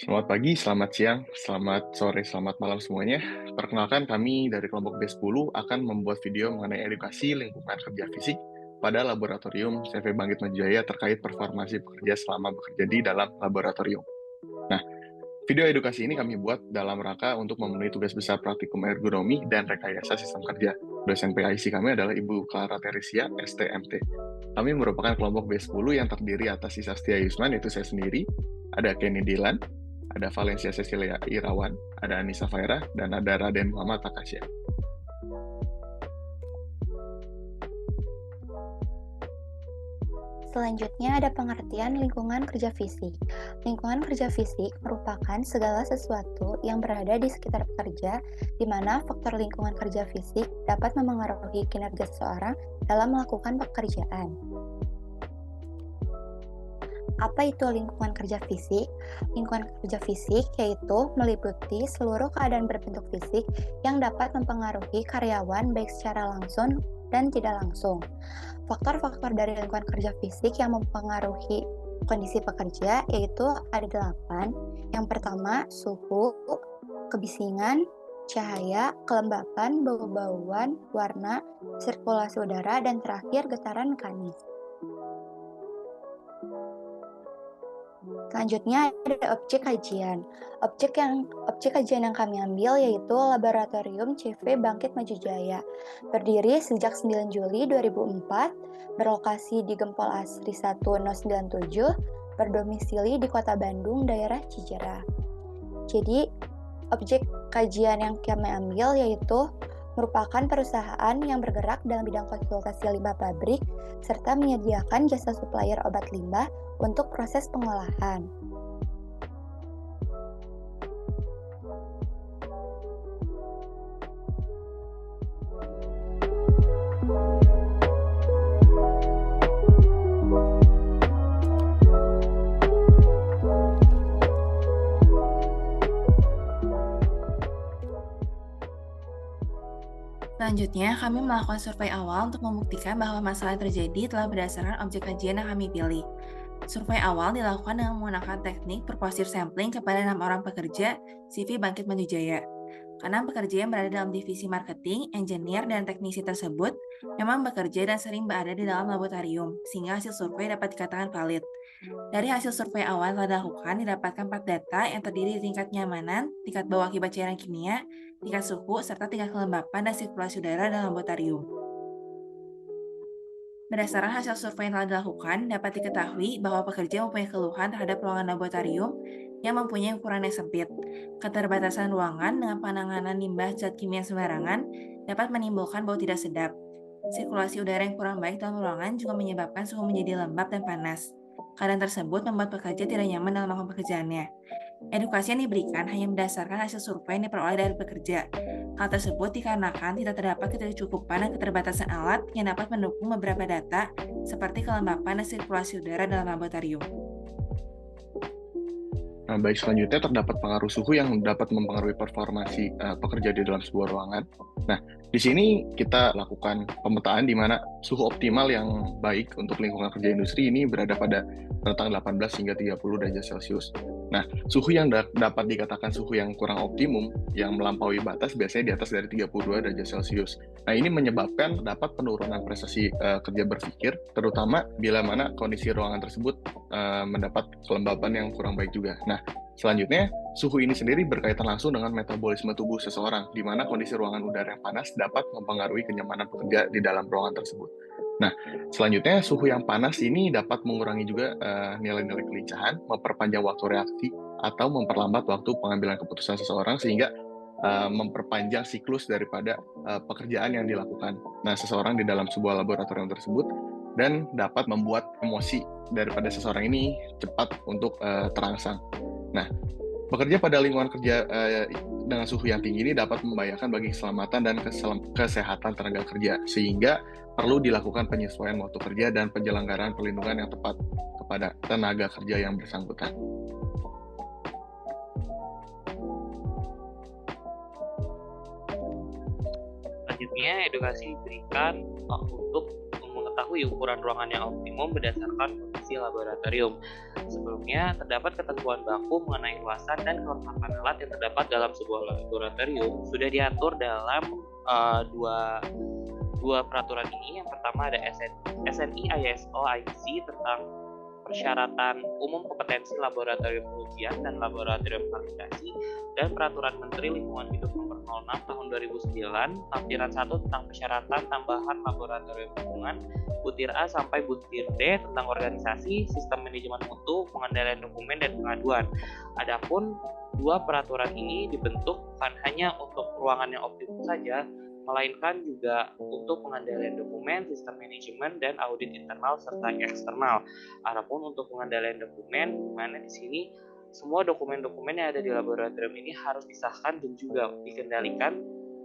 Selamat pagi, selamat siang, selamat sore, selamat malam semuanya. Perkenalkan kami dari kelompok B10 akan membuat video mengenai edukasi lingkungan kerja fisik pada laboratorium CV Bangkit Maju terkait performasi pekerja selama bekerja di dalam laboratorium. Nah, video edukasi ini kami buat dalam rangka untuk memenuhi tugas besar praktikum ergonomi dan rekayasa sistem kerja. Dosen PIC kami adalah Ibu Clara Teresia, STMT. Kami merupakan kelompok B10 yang terdiri atas Sisa Setia Yusman, yaitu saya sendiri, ada Kenny Dilan, ada Valencia Cecilia Irawan, ada Anissa Faira, dan ada Raden Muhammad Takasya. Selanjutnya ada pengertian lingkungan kerja fisik. Lingkungan kerja fisik merupakan segala sesuatu yang berada di sekitar pekerja, di mana faktor lingkungan kerja fisik dapat memengaruhi kinerja seseorang dalam melakukan pekerjaan. Apa itu lingkungan kerja fisik? Lingkungan kerja fisik yaitu meliputi seluruh keadaan berbentuk fisik yang dapat mempengaruhi karyawan baik secara langsung dan tidak langsung. Faktor-faktor dari lingkungan kerja fisik yang mempengaruhi kondisi pekerja yaitu ada 8. Yang pertama, suhu, kebisingan, cahaya, kelembapan, bau-bauan, warna, sirkulasi udara, dan terakhir getaran mekanis. Selanjutnya ada objek kajian. Objek kajian yang kami ambil yaitu Laboratorium CV Bangkit Maju Jaya. Berdiri sejak 9 Juli 2004, berlokasi di Gempol Asri 1097, berdomisili di Kota Bandung, daerah Cijerah. Jadi, objek kajian yang kami ambil yaitu merupakan perusahaan yang bergerak dalam bidang konsultasi limbah pabrik serta menyediakan jasa supplier obat limbah untuk proses pengolahan. Selanjutnya, kami melakukan survei awal untuk membuktikan bahwa masalah yang terjadi telah berdasarkan objek kajian yang kami pilih. Survei awal dilakukan dengan menggunakan teknik purposive sampling kepada 6 orang pekerja CV Bangkit Maju Jaya. Karena pekerja yang berada dalam divisi marketing, engineer, dan teknisi tersebut memang bekerja dan sering berada di dalam laboratorium, sehingga hasil survei dapat dikatakan valid. Dari hasil survei awal yang telah dilakukan, didapatkan 4 data yang terdiri dari tingkat nyamanan, tingkat bau akibat cairan kimia, tingkat suhu, serta tingkat kelembapan dan sirkulasi udara dalam laboratorium. Berdasarkan hasil survei yang telah dilakukan, dapat diketahui bahwa pekerja mempunyai keluhan terhadap ruangan laboratorium yang mempunyai ukuran yang sempit. Keterbatasan ruangan dengan penanganan limbah zat kimia sembarangan dapat menimbulkan bau tidak sedap. Sirkulasi udara yang kurang baik dalam ruangan juga menyebabkan suhu menjadi lembab dan panas. Keadaan tersebut membuat pekerja tidak nyaman dalam melakukan pekerjaannya. Edukasi yang diberikan hanya berdasarkan hasil survei yang diperoleh dari pekerja. Hal tersebut dikarenakan tidak terdapat ketidakcukupan dan keterbatasan alat yang dapat mendukung beberapa data seperti kelembapan dan sirkulasi udara dalam laboratorium. Nah, baik, selanjutnya terdapat pengaruh suhu yang dapat mempengaruhi performasi pekerja di dalam sebuah ruangan. Nah, di sini kita lakukan pemetaan di mana suhu optimal yang baik untuk lingkungan kerja industri ini berada pada rentang 18 hingga 30 derajat Celcius. Nah, suhu yang dapat dikatakan suhu yang kurang optimum, yang melampaui batas biasanya di atas dari 32 derajat Celcius. Nah, ini menyebabkan dapat penurunan prestasi kerja berpikir, terutama bila mana kondisi ruangan tersebut mendapat kelembapan yang kurang baik juga. Nah, selanjutnya, suhu ini sendiri berkaitan langsung dengan metabolisme tubuh seseorang, di mana kondisi ruangan udara yang panas dapat mempengaruhi kenyamanan pekerja di dalam ruangan tersebut. Nah, selanjutnya, suhu yang panas ini dapat mengurangi juga nilai-nilai kelincahan, memperpanjang waktu reaksi, atau memperlambat waktu pengambilan keputusan seseorang, sehingga memperpanjang siklus daripada pekerjaan yang dilakukan. Nah, seseorang di dalam sebuah laboratorium tersebut dan dapat membuat emosi daripada seseorang ini cepat untuk terangsang. Nah, bekerja pada lingkungan kerja dengan suhu yang tinggi ini dapat membahayakan bagi keselamatan dan kesehatan tenaga kerja, sehingga perlu dilakukan penyesuaian waktu kerja dan penyelenggaraan perlindungan yang tepat kepada tenaga kerja yang bersangkutan. Selanjutnya, edukasi diberikan untuk mengetahui ukuran ruangan yang optimum berdasarkan kondisi kompetensi laboratorium. Sebelumnya, terdapat ketentuan baku mengenai luasan dan kelengkapan alat yang terdapat dalam sebuah laboratorium sudah diatur dalam dua peraturan ini. Yang pertama ada SNI ISO IC tentang persyaratan umum kompetensi laboratorium pengujian dan laboratorium validasi, dan Peraturan Menteri Lingkungan Hidup Nomor 06 Tahun 2009 Lampiran 1 tentang persyaratan tambahan laboratorium lingkungan butir A sampai butir D tentang organisasi, sistem manajemen mutu, pengendalian dokumen, dan pengaduan. Adapun dua peraturan ini dibentuk bukan hanya untuk ruangan yang optimum saja, melainkan juga untuk pengendalian dokumen, sistem manajemen, dan audit internal serta eksternal. Adapun untuk pengendalian dokumen, di mana di sini semua dokumen-dokumen yang ada di laboratorium ini harus disahkan dan juga dikendalikan,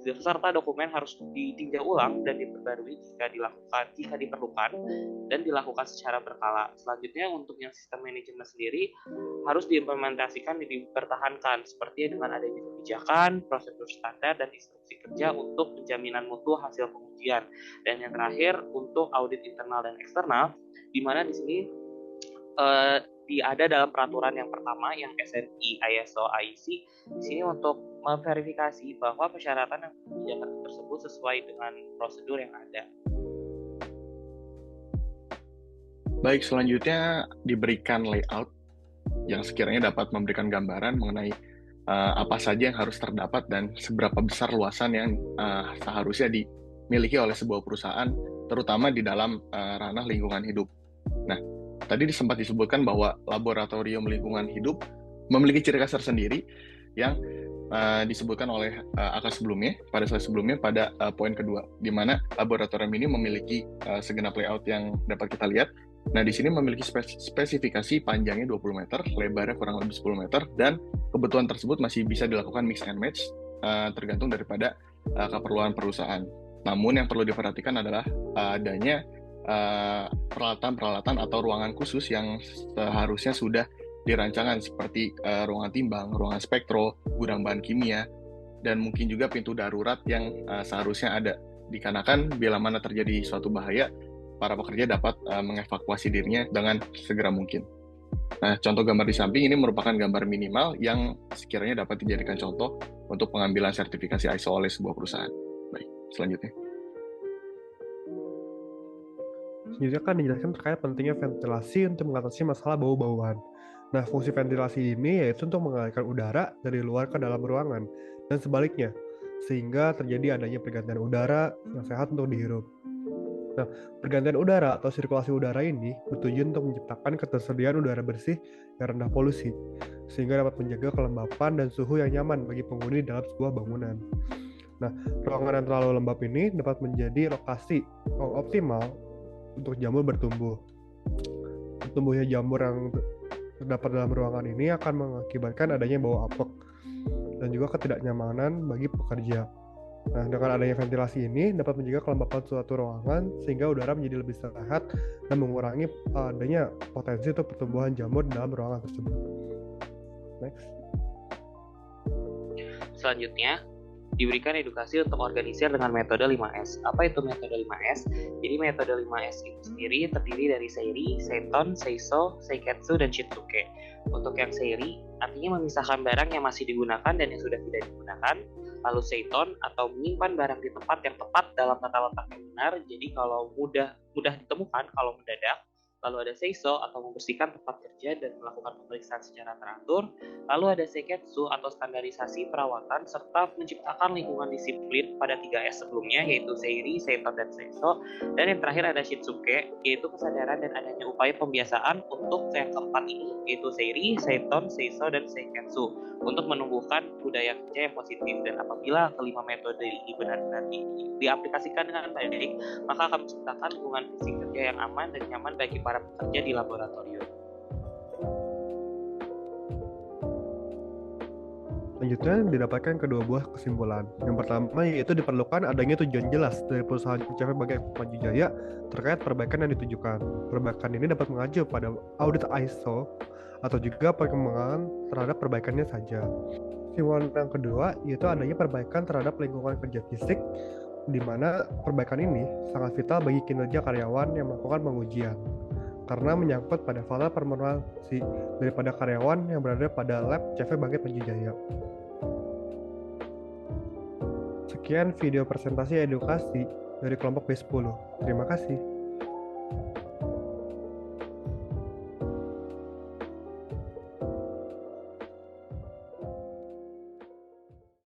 serta dokumen harus ditinjau ulang dan diperbarui jika diperlukan dan dilakukan secara berkala. Selanjutnya untuk yang sistem manajemen sendiri harus diimplementasikan dan dipertahankan seperti dengan adanya kebijakan, prosedur standar, dan instruksi kerja untuk penjaminan mutu hasil pengujian. Dan yang terakhir untuk audit internal dan eksternal, di mana di sini ada dalam peraturan yang pertama yang SNI ISO IC di sini untuk memverifikasi bahwa persyaratan dan kebijakan tersebut sesuai dengan prosedur yang ada. Baik, selanjutnya diberikan layout yang sekiranya dapat memberikan gambaran mengenai apa saja yang harus terdapat dan seberapa besar luasan yang seharusnya dimiliki oleh sebuah perusahaan, terutama di dalam ranah lingkungan hidup. Nah, tadi sempat disebutkan bahwa laboratorium lingkungan hidup memiliki ciri khas tersendiri yang disebutkan oleh Aka sebelumnya, pada slide sebelumnya, pada poin kedua, di mana laboratorium ini memiliki segenap layout yang dapat kita lihat. Nah, di sini memiliki spesifikasi panjangnya 20 meter, lebarnya kurang lebih 10 meter, dan kebutuhan tersebut masih bisa dilakukan mix and match, tergantung daripada keperluan perusahaan. Namun yang perlu diperhatikan adalah adanya peralatan-peralatan atau ruangan khusus yang seharusnya sudah dirancangan seperti ruangan timbang, ruangan spektro, gudang bahan kimia, dan mungkin juga pintu darurat yang seharusnya ada. Dikarenakan bila mana terjadi suatu bahaya, para pekerja dapat mengevakuasi dirinya dengan segera mungkin. Nah, contoh gambar di samping ini merupakan gambar minimal yang sekiranya dapat dijadikan contoh untuk pengambilan sertifikasi ISO oleh sebuah perusahaan. Baik, selanjutnya. Selanjutnya kan dijelaskan terkait pentingnya ventilasi untuk mengatasi masalah bau-bauan. Nah, fungsi ventilasi ini yaitu untuk mengalirkan udara dari luar ke dalam ruangan dan sebaliknya, sehingga terjadi adanya pergantian udara yang sehat untuk dihirup. Nah, pergantian udara atau sirkulasi udara ini bertujuan untuk menciptakan ketersediaan udara bersih yang rendah polusi, sehingga dapat menjaga kelembapan dan suhu yang nyaman bagi penghuni dalam sebuah bangunan. Nah, ruangan yang terlalu lembab ini dapat menjadi lokasi yang optimal untuk jamur bertumbuh. Tumbuhnya jamur yang terdapat dalam ruangan ini akan mengakibatkan adanya bau apek dan juga ketidaknyamanan bagi pekerja. Nah, dengan adanya ventilasi ini dapat menjaga kelembapan suatu ruangan sehingga udara menjadi lebih sehat dan mengurangi adanya potensi untuk pertumbuhan jamur dalam ruangan tersebut. Next. Selanjutnya, diberikan edukasi untuk organisir dengan metode 5S. Apa itu metode 5S? Jadi metode 5S itu sendiri terdiri dari Seiri, Seiton, Seiso, Seiketsu, dan Shitsuke. Untuk yang Seiri, artinya memisahkan barang yang masih digunakan dan yang sudah tidak digunakan. Lalu Seiton atau menyimpan barang di tempat yang tepat dalam tata letak yang benar. Jadi kalau mudah ditemukan kalau mendadak. Lalu ada Seiso atau membersihkan tempat kerja dan melakukan pemeriksaan secara teratur. Lalu ada Seiketsu atau standarisasi perawatan serta menciptakan lingkungan disiplin pada 3S sebelumnya, yaitu Seiri, Seiton, dan Seiso. Dan yang terakhir ada Shitsuke, yaitu kesadaran dan adanya upaya pembiasaan untuk yang keempat ini, yaitu Seiri, Seiton, Seiso, dan Seiketsu, untuk menumbuhkan budaya kerja yang positif. Dan apabila kelima metode ini benar-benar diaplikasikan dengan baik, maka akan menciptakan lingkungan fisik kerja yang aman dan nyaman bagi para pekerja di laboratorium. Selanjutnya didapatkan kedua buah kesimpulan. Yang pertama yaitu diperlukan adanya tujuan jelas dari perusahaan CV Bangkit Maju Jaya terkait perbaikan yang ditujukan. Perbaikan ini dapat mengacu pada audit ISO atau juga perkembangan terhadap perbaikannya saja. Kesimpulan yang kedua yaitu adanya perbaikan terhadap lingkungan kerja fisik, di mana perbaikan ini sangat vital bagi kinerja karyawan yang melakukan pengujian. karena menyangkut pada fakta performansi daripada karyawan yang berada pada lab CV Bangkit Maju Jaya. Sekian video presentasi edukasi dari kelompok B10. Terima kasih.